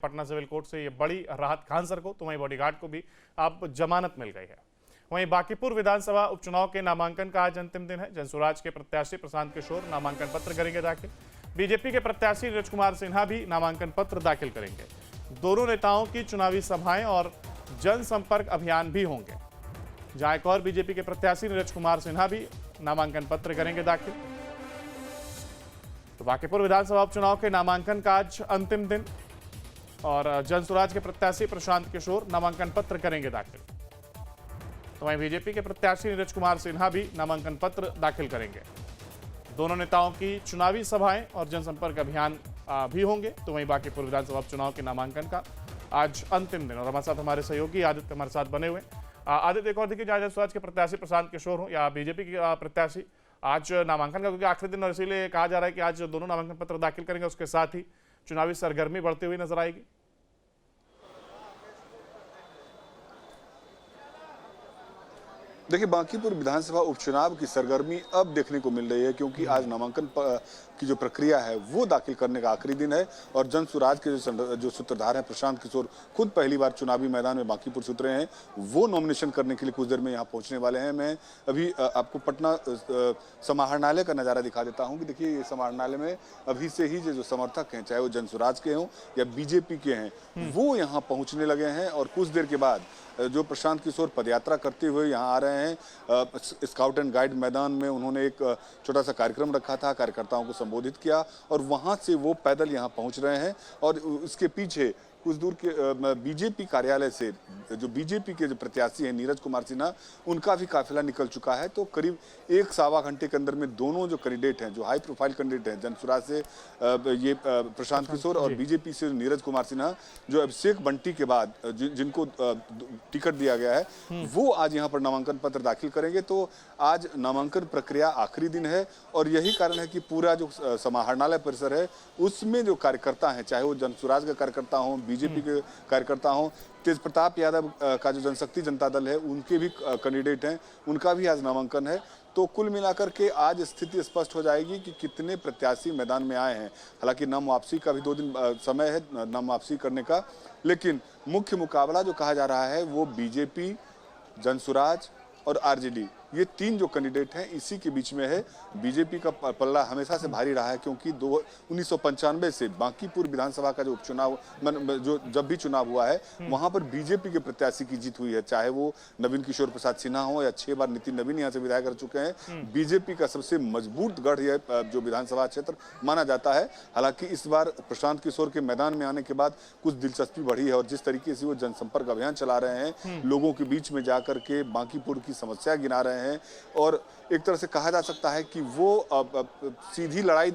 Patna civil court से ये बड़ी राहत खान सर को तो वहीं बॉडीगार्ड को भी अब जमानत मिल गई है। वहीं बांकीपुर विधानसभा उपचुनाव के नामांकन का आज अंतिम दिन है। जनसुराज के प्रत्याशी प्रशांत किशोर नामांकन पत्र करेंगे दाखिल। बीजेपी के प्रत्याशी नीरज कुमार सिन्हा भी नामांकन पत्र दाखिल करेंगे। दोनों नेताओं की चुनावी सभाएं और जनसंपर्क अभियान भी होंगे। जहां एक और बीजेपी के प्रत्याशी नीरज कुमार सिन्हा भी नामांकन पत्र करेंगे दाखिल। तो बांकीपुर विधानसभा उपचुनाव के नामांकन का आज अंतिम दिन और जनसुराज के प्रत्याशी प्रशांत किशोर नामांकन पत्र करेंगे दाखिल। तो वहीं बीजेपी के प्रत्याशी नीरज कुमार सिन्हा भी नामांकन पत्र दाखिल करेंगे। दोनों नेताओं की चुनावी सभाएं और जनसंपर्क अभियान भी होंगे। तो वहीं बांकीपुर विधानसभा उपचुनाव के नामांकन का आज अंतिम दिन और हमारे साथ हमारे सहयोगी आदित्य हमारे साथ बने हुए। आदित्य, एक और देखिए, जहाँ जनसुराज के प्रत्याशी प्रशांत किशोर हो या बीजेपी के प्रत्याशी, आज नामांकन का क्योंकि आखिरी दिन और इसीलिए कहा जा रहा है कि आज दोनों नामांकन पत्र दाखिल करेंगे। उसके साथ ही चुनावी सरगर्मी बढ़ती हुई नजर आएगी। देखिए, बांकीपुर विधानसभा उपचुनाव की सरगर्मी अब देखने को मिल रही है क्योंकि आज नामांकन की जो प्रक्रिया है वो दाखिल करने का आखिरी दिन है और जनसुराज के जो सूत्रधार हैं प्रशांत किशोर खुद पहली बार चुनावी मैदान में बांकीपुर से उतरे हैं। वो नॉमिनेशन करने के लिए कुछ देर में यहाँ पहुँचने वाले हैं। मैं अभी आपको पटना समाहरणालय का नज़ारा दिखा देता हूँ कि देखिए, ये समाहरणालय में अभी से ही जो समर्थक हैं, चाहे वो जनसुराज के हों या बीजेपी के हैं, वो यहाँ पहुँचने लगे हैं। और कुछ देर के बाद जो प्रशांत किशोर पदयात्रा करते हुए यहाँ आ रहे हैं, स्काउट एंड गाइड मैदान में उन्होंने एक छोटा सा कार्यक्रम रखा था, कार्यकर्ताओं को संबोधित किया और वहाँ से वो पैदल यहाँ पहुँच रहे हैं। और उसके पीछे कुछ दूर के बीजेपी कार्यालय से जो बीजेपी के जो प्रत्याशी हैं नीरज कुमार सिन्हा, उनका भी काफिला निकल चुका है। तो करीब एक सवा घंटे के अंदर में दोनों जो कैंडिडेट हैं, जो हाई प्रोफाइल कैंडिडेट हैं, जनसुराज से ये प्रशांत किशोर और बीजेपी से नीरज कुमार सिन्हा, जो अभिषेक बंटी के बाद जिनको टिकट दिया गया है, वो आज यहाँ पर नामांकन पत्र दाखिल करेंगे। तो आज नामांकन प्रक्रिया आखिरी दिन है और यही कारण है कि पूरा जो समाहरणालय परिसर है उसमें जो कार्यकर्ता हैं, चाहे वो जनसुराज का कार्यकर्ता हों, बीजेपी के कार्यकर्ता हों, तेज प्रताप यादव का जो जनशक्ति जनता दल है उनके भी कैंडिडेट हैं, उनका भी आज नामांकन है। तो कुल मिलाकर के आज स्थिति स्पष्ट हो जाएगी कि कितने प्रत्याशी मैदान में आए हैं। हालांकि नाम वापसी का भी 2 दिन समय है नाम वापसी करने का, लेकिन मुख्य मुकाबला जो कहा जा रहा है वो बीजेपी, जनसुराज और आरजेडी, ये 3 जो कैंडिडेट हैं इसी के बीच में है। बीजेपी का पल्ला हमेशा से भारी रहा है क्योंकि 1995 से बांकीपुर विधानसभा का जो उपचुनाव जो जब भी चुनाव हुआ है वहां पर बीजेपी के प्रत्याशी की जीत हुई है, चाहे वो नवीन किशोर प्रसाद सिन्हा हो या 6 बार नितिन नवीन यहाँ से विधायक रह चुके हैं। बीजेपी का सबसे मजबूत गढ़ यह जो विधानसभा क्षेत्र माना जाता है। हालांकि इस बार प्रशांत किशोर के मैदान में आने के बाद कुछ दिलचस्पी बढ़ी है और जिस तरीके से वो जनसंपर्क अभियान चला रहे हैं, लोगों के बीच में जाकर के बांकीपुर की समस्या गिना रहे हैं और एक तरह से कहा जा सकता है कि वो सीधी लड़ाई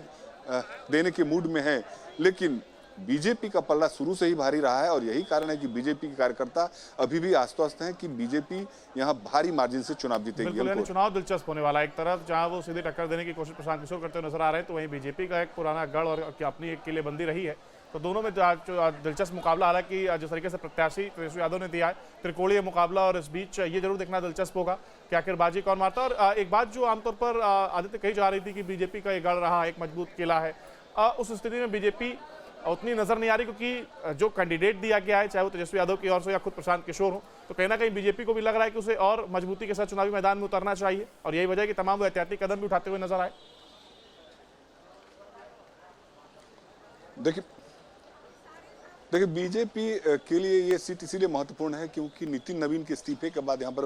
देने के मूड में है। लेकिन बीजेपी का पल्ला शुरू से ही भारी रहा है और यही कारण है कि बीजेपी के कार्यकर्ता अभी भी आश्वस्त हैं कि बीजेपी यहां भारी मार्जिन से चुनाव जीतेगी। चुनाव दिलचस्प होने वाला है। एक तरफ जहां वो सीधे टक्कर देने की कोशिश प्रशांत किशोर करते हुए नजर आ रहे हैं, तो वहीं बीजेपी का एक पुराना गढ़ और अपनी एक किलेबंदी रही है। तो दोनों में दिलचस्प मुकाबला, हालांकि जिस तरीके से प्रत्याशी तेजस्वी यादव ने दिया है त्रिकोणीय मुकाबला, और इस बीच ये जरूर देखना दिलचस्प होगा कि आखिर बाजी कौन मारता है। और एक बात जो आमतौर पर आदित्य कही जा रही थी कि बीजेपी का ये गढ़ रहा, एक मजबूत किला है, उस स्थिति में बीजेपी उतनी नजर नहीं आ रही क्योंकि जो कैंडिडेट दिया गया है, चाहे वो तेजस्वी यादव की ओर से या खुद प्रशांत किशोर हो, तो कहीं ना कहीं बीजेपी को भी लग रहा है कि उसे और मजबूती के साथ चुनावी मैदान में उतरना चाहिए और यही वजह है कि तमाम वो एहतियाती कदम भी उठाते हुए नजर आए। देखिए, बीजेपी के लिए ये सीट इसीलिए महत्वपूर्ण है क्योंकि नितिन नवीन के इस्तीफे के बाद यहाँ पर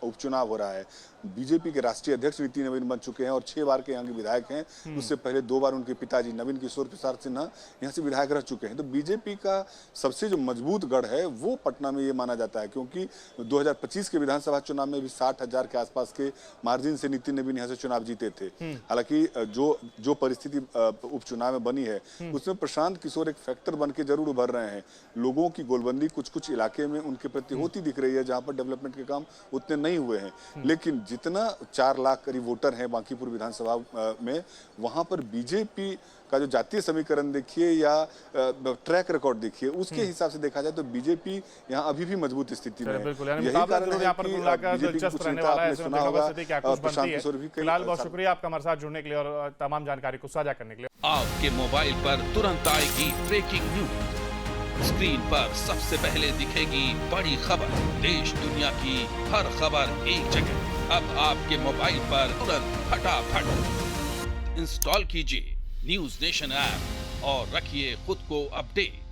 उपचुनाव हो रहा है। बीजेपी के राष्ट्रीय अध्यक्ष नितिन नवीन बन चुके हैं और 6 बार के यहाँ के विधायक हैं। उससे पहले 2 बार उनके पिताजी नवीन किशोर प्रसाद सिन्हा यहाँ से विधायक रह चुके हैं। तो बीजेपी का सबसे जो मजबूत गढ़ है वो पटना में ये माना जाता है क्योंकि 2025 के विधानसभा चुनाव में भी 60,000 के आसपास के मार्जिन से नितिन नवीन यहाँ से चुनाव जीते थे। हालांकि जो परिस्थिति उपचुनाव में बनी है उसमें प्रशांत किशोर एक फैक्टर बन के जरूर उभर रहे हैं। लोगों की गोलबंदी कुछ इलाके में उनके प्रति होती दिख रही है जहां पर डेवलपमेंट के काम उतने नहीं हुए हैं, लेकिन जितना 4 लाख करीब वोटर हैं बांकीपुर विधानसभा में, वहां पर बीजेपी का जो जातीय समीकरण देखिए या ट्रैक रिकॉर्ड देखिए, उसके हिसाब से देखा जाए तो बीजेपी यहाँ अभी भी मजबूत स्थिति में है। यही कारण है कि दिलचस्प रहने वाला है। फिलहाल बहुत शुक्रिया आपका हमारे साथ जुड़ने के लिए और तमाम जानकारी को साझा करने के लिए। आपके मोबाइल पर तुरंत आएगी ब्रेकिंग न्यूज। स्क्रीन पर सबसे पहले दिखेगी बड़ी खबर, देश दुनिया की हर खबर एक जगह। अब आपके मोबाइल पर तुरंत फटाफट इंस्टॉल कीजिए न्यूज नेशन ऐप और रखिए खुद को अपडेट।